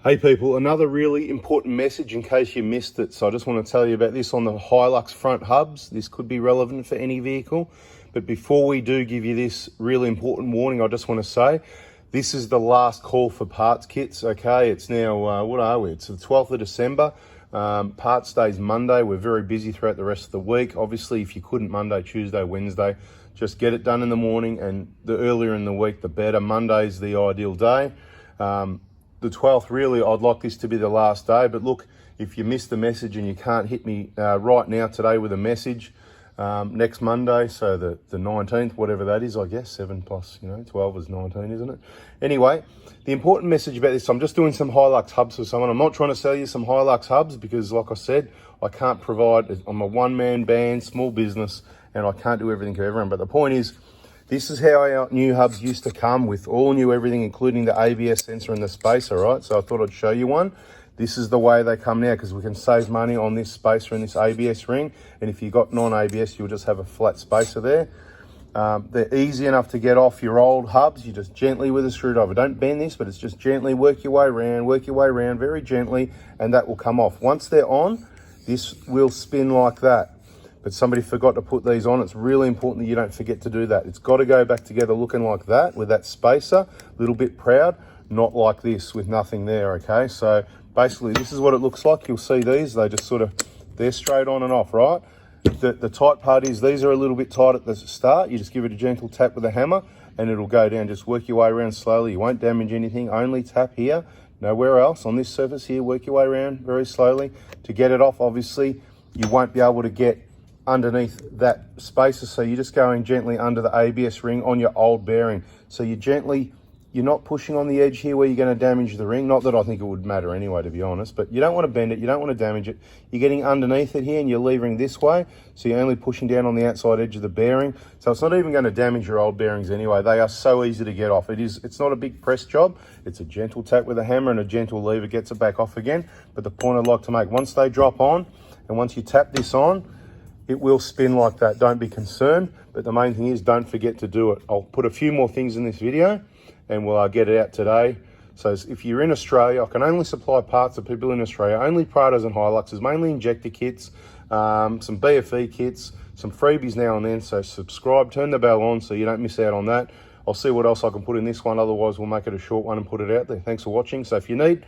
Hey people, another really important message in case you missed it. So I just want to tell you about this on the Hilux front hubs. This could be relevant for any vehicle. But before we do give you this really important warning, I just want to say, this is the last call for parts kits, okay? It's now, what are we? It's the 12th of December. Parts day's Monday. We're very busy throughout the rest of the week. Obviously, if you couldn't Monday, Tuesday, Wednesday, just get it done in the morning, and the earlier in the week, the better. Monday's the ideal day. The 12th, really, I'd like this to be the last day. But look, if you missed the message and you can't hit me right now today with a message, next Monday, so the 19th, whatever that is, I guess, 7 plus, 12 is 19, isn't it? Anyway, the important message about this, I'm just doing some Hilux hubs for someone. I'm not trying to sell you some Hilux hubs because, like I said, I can't provide, I'm a one-man band, small business, and I can't do everything for everyone. But the point is, this is how our new hubs used to come, with all new everything, including the ABS sensor and the spacer, right? So I thought I'd show you one. This is the way they come now, because we can save money on this spacer and this ABS ring. And if you've got non-ABS, you'll just have a flat spacer there. They're easy enough to get off your old hubs. You just gently with a screwdriver. Don't bend this, but it's just gently work your way around very gently, and that will come off. Once they're on, this will spin like that. But somebody forgot to put these on. It's really important that you don't forget to do that. It's got to go back together looking like that, with that spacer, a little bit proud, not like this with nothing there, okay? So basically, this is what it looks like. You'll see these, they just sort of, they're straight on and off, right? The tight part is these are a little bit tight at the start. You just give it a gentle tap with a hammer and it'll go down. Just work your way around slowly. You won't damage anything. Only tap here, nowhere else. On this surface here, work your way around very slowly. To get it off, obviously, you won't be able to get underneath that spacer, so you're just going gently under the ABS ring on your old bearing. So you're not pushing on the edge here where you're going to damage the ring. Not that I think it would matter anyway, to be honest, but you don't want to bend it, you don't want to damage it. You're getting underneath it here and you're levering this way, so you're only pushing down on the outside edge of the bearing. So it's not even going to damage your old bearings anyway. They are so easy to get off. It's not a big press job. It's a gentle tap with a hammer and a gentle lever gets it back off again. But the point I'd like to make, once they drop on and once you tap this on, it will spin like that. Don't be concerned, but the main thing is don't forget to do it. I'll put a few more things in this video and we'll get it out today. So if you're in Australia, I can only supply parts to people in Australia, only Prados and Hiluxes, mainly injector kits, some BFE kits, some freebies now and then. So subscribe, turn the bell on so you don't miss out on that. I'll see what else I can put in this one. Otherwise, we'll make it a short one and put it out there. Thanks for watching. So if you need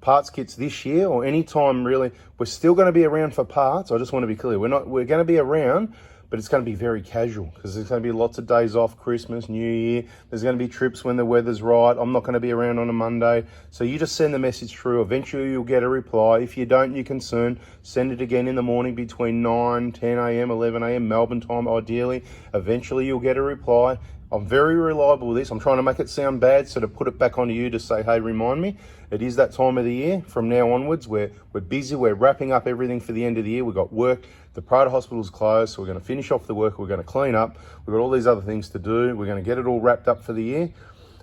parts kits this year or any time really, we're still going to be around for parts. I just want to be clear, we're going to be around, but it's going to be very casual, because there's going to be lots of days off, Christmas, New Year. There's going to be trips when the weather's right. I'm not going to be around on a Monday. So you just send the message through. Eventually you'll get a reply. If you don't, you're concerned, send it again in the morning between 9, 10 a.m, 11 a.m, Melbourne time ideally. Eventually you'll get a reply. I'm very reliable with this. I'm trying to make it sound bad, so to put it back onto you to say, hey, remind me. It is that time of the year. From now onwards, we're busy. We're wrapping up everything for the end of the year. We've got work. The Prado Hospital's closed, so we're going to finish off the work. We're going to clean up. We've got all these other things to do. We're going to get it all wrapped up for the year.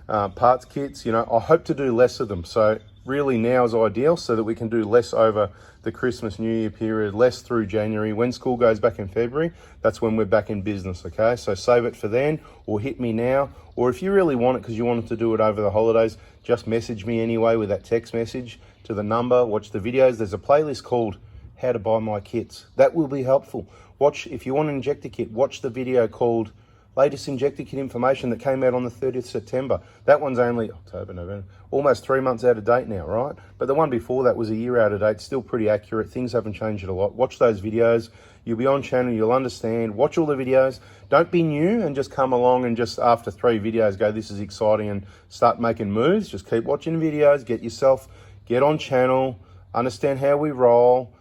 Parts kits, I hope to do less of them. So really now is ideal, so that we can do less over the Christmas, New Year period, less through January. When school goes back in February, that's when we're back in business, okay? So save it for then, or hit me now. Or if you really want it because you wanted to do it over the holidays, just message me anyway with that text message to the number. Watch the videos. There's a playlist called How to Buy My Kits. That will be helpful. If you want an injector kit, watch the video called Latest Injector Kit Information that came out on the 30th September. That one's only October, November, almost 3 months out of date now, right? But the one before that was a year out of date, still pretty accurate. Things haven't changed a lot. Watch those videos. You'll be on channel, you'll understand. Watch all the videos. Don't be new and just come along and just after 3 videos go, this is exciting, and start making moves. Just keep watching videos, get on channel, understand how we roll.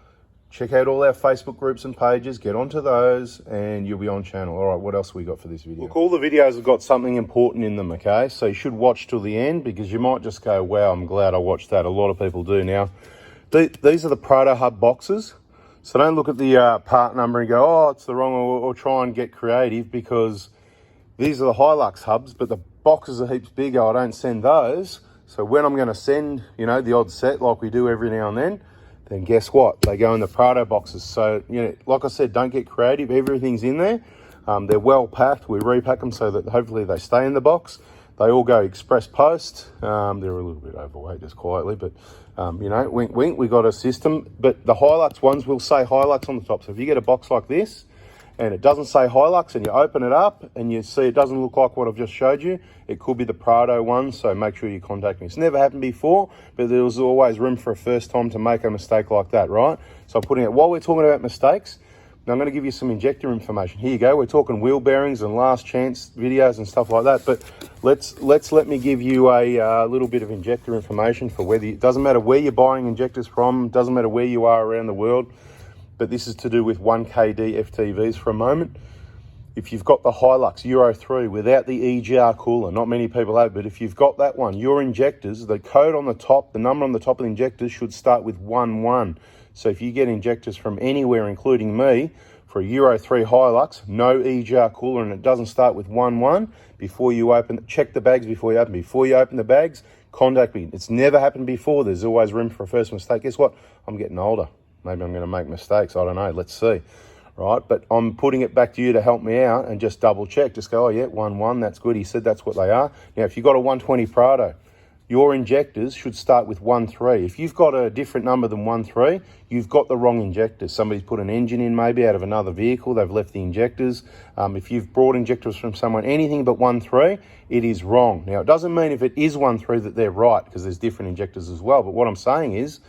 Check out all our Facebook groups and pages, get onto those, and you'll be on channel. All right, what else we got for this video? Look, all the videos have got something important in them, okay? So you should watch till the end, because you might just go, wow, I'm glad I watched that. A lot of people do now. These are the Prado Hub boxes. So don't look at the part number and go, oh, it's the wrong, or try and get creative, because these are the Hilux hubs, but the boxes are heaps bigger. I don't send those. So when I'm going to send, the odd set like we do every now and then guess what? They go in the Prado boxes. So, like I said, don't get creative. Everything's in there. They're well packed. We repack them so that hopefully they stay in the box. They all go express post. They're a little bit overweight, just quietly, but you know, wink, wink, we got a system. But the Hilux ones will say Hilux on the top. So if you get a box like this and it doesn't say Hilux and you open it up and you see it doesn't look like what I've just showed you, it could be the Prado one, so make sure you contact me. It's never happened before, but there was always room for a first time to make a mistake like that, right? So I'm putting it, while we're talking about mistakes, now I'm going to give you some injector information. Here you go. We're talking wheel bearings and last chance videos and stuff like that. But let me give you a little bit of injector information for whether it doesn't matter where you're buying injectors from, doesn't matter where you are around the world. But this is to do with 1KD FTVs for a moment. If you've got the Hilux Euro 3 without the EGR cooler, not many people have, but if you've got that one, your injectors, the code on the top, the number on the top of the injectors should start with 11. So if you get injectors from anywhere, including me, for a Euro 3 Hilux, no EGR cooler, and it doesn't start with 11, before you open, check the bags before you open. Before you open the bags, contact me. It's never happened before. There's always room for a first mistake. Guess what? I'm getting older. Maybe I'm going to make mistakes. I don't know. Let's see. Right? But I'm putting it back to you to help me out and just double check. Just go, oh yeah, 11, that's good. He said that's what they are. Now, if you've got a 120 Prado, your injectors should start with 13. If you've got a different number than 13, you've got the wrong injectors. Somebody's put an engine in maybe out of another vehicle. They've left the injectors. If you've brought injectors from someone, anything but 13, it is wrong. Now, it doesn't mean if it is 13 that they're right, because there's different injectors as well. But what I'm saying is,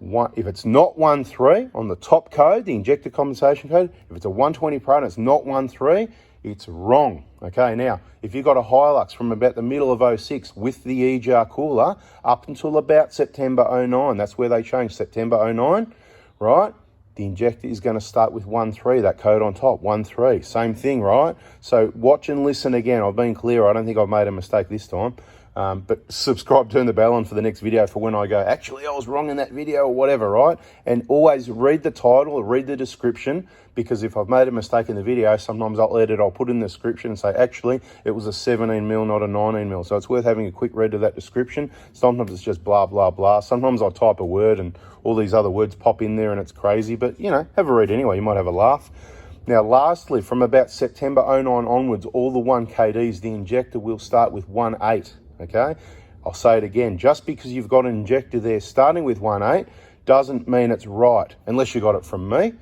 if it's not 13 on the top code, the injector compensation code, if it's a 120 Pro and it's not 13, it's wrong. Okay, now, if you've got a Hilux from about the middle of 06 with the EGR cooler up until about September 09, that's where they changed, September 09, right? The injector is going to start with 13, that code on top, 13, same thing, right? So watch and listen again. I've been clear. I don't think I've made a mistake this time. But subscribe, turn the bell on for the next video for when I go, actually, I was wrong in that video or whatever, right? And always read the title or read the description, because if I've made a mistake in the video, sometimes I'll put in the description and say, actually, it was a 17mm, not a 19mm. So it's worth having a quick read of that description. Sometimes it's just blah, blah, blah. Sometimes I'll type a word and all these other words pop in there and it's crazy. But, you know, have a read anyway. You might have a laugh. Now, lastly, from about September 09 onwards, all the 1KDs, the injector will start with 18. Okay, I'll say it again. Just because you've got an injector there starting with 18 doesn't mean it's right, unless you got it from me.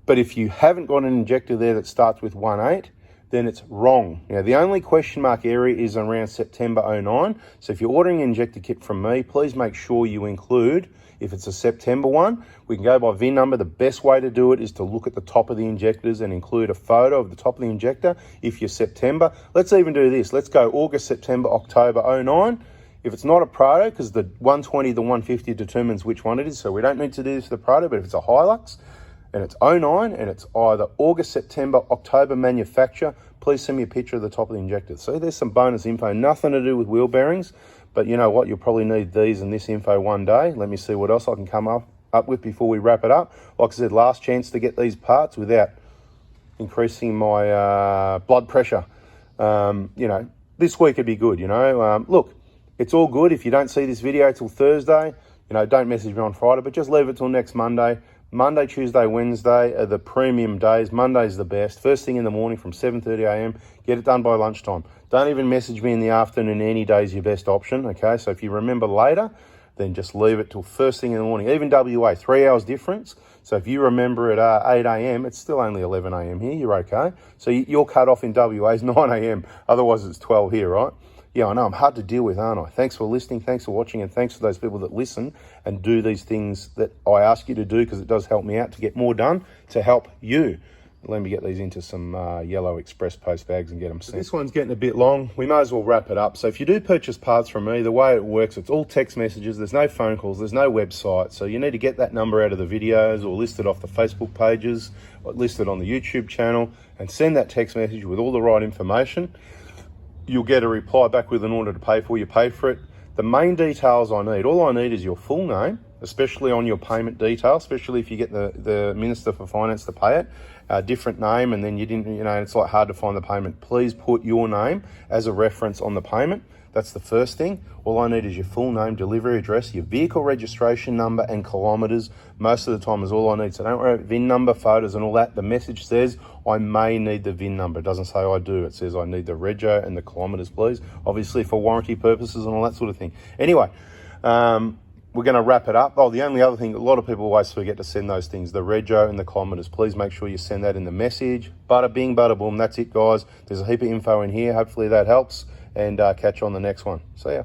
But if you haven't got an injector there that starts with 18, then it's wrong. Now, the only question mark area is around September 09. So if you're ordering an injector kit from me, please make sure you include, if it's a September one, we can go by VIN number. The best way to do it is to look at the top of the injectors and include a photo of the top of the injector if you're September. Let's even do this. Let's go August, September, October 09. If it's not a Prado, because the 120, the 150 determines which one it is, so we don't need to do this for the Prado, but if it's a Hilux and it's 09 and it's either August, September, October manufacture, please send me a picture of the top of the injector. So there's some bonus info, nothing to do with wheel bearings, but you know what, you'll probably need these and this info one day. Let me see what else I can come up with before we wrap it up. Like I said, last chance to get these parts without increasing my blood pressure. You know, this week would be good, you know. Look, it's all good. If you don't see this video till Thursday, you know, don't message me on Friday, but just leave it till next Monday. Monday, Tuesday, Wednesday are the premium days. Monday's the best. First thing in the morning from 7:30 a.m. Get it done by lunchtime. Don't even message me in the afternoon. Any day's your best option, okay? So if you remember later, then just leave it till first thing in the morning. Even WA, 3 hours difference. So if you remember at 8 a.m., it's still only 11 a.m. here. You're okay. So your cut off in WA is 9 a.m. Otherwise, it's 12 here, right? Yeah, I know. I'm hard to deal with, aren't I? Thanks for listening. Thanks for watching. And thanks for those people that listen and do these things that I ask you to do, because it does help me out to get more done to help you. Let me get these into some yellow express post bags and get them sent. This one's getting a bit long. We may as well wrap it up. So if you do purchase parts from me, the way it works, it's all text messages. There's no phone calls. There's no website. So you need to get that number out of the videos or list it off the Facebook pages, or list it on the YouTube channel, and send that text message with all the right information. You'll get a reply back with an order to pay for. You pay for it. The main details I need, all I need is your full name, especially on your payment detail, especially if you get the Minister for Finance to pay it, a different name, and then you didn't, you know, it's like hard to find the payment. Please put your name as a reference on the payment. That's the first thing. All I need is your full name, delivery address, your vehicle registration number, and kilometres. Most of the time is all I need. So don't worry about VIN number, photos, and all that. The message says I may need the VIN number. It doesn't say I do. It says I need the rego and the kilometres, please. Obviously for warranty purposes and all that sort of thing. Anyway, we're going to wrap it up. Oh, the only other thing, a lot of people always forget to send those things, the rego and the kilometres. Please make sure you send that in the message. Bada bing, bada boom. That's it, guys. There's a heap of info in here. Hopefully that helps. And catch you on the next one. See ya.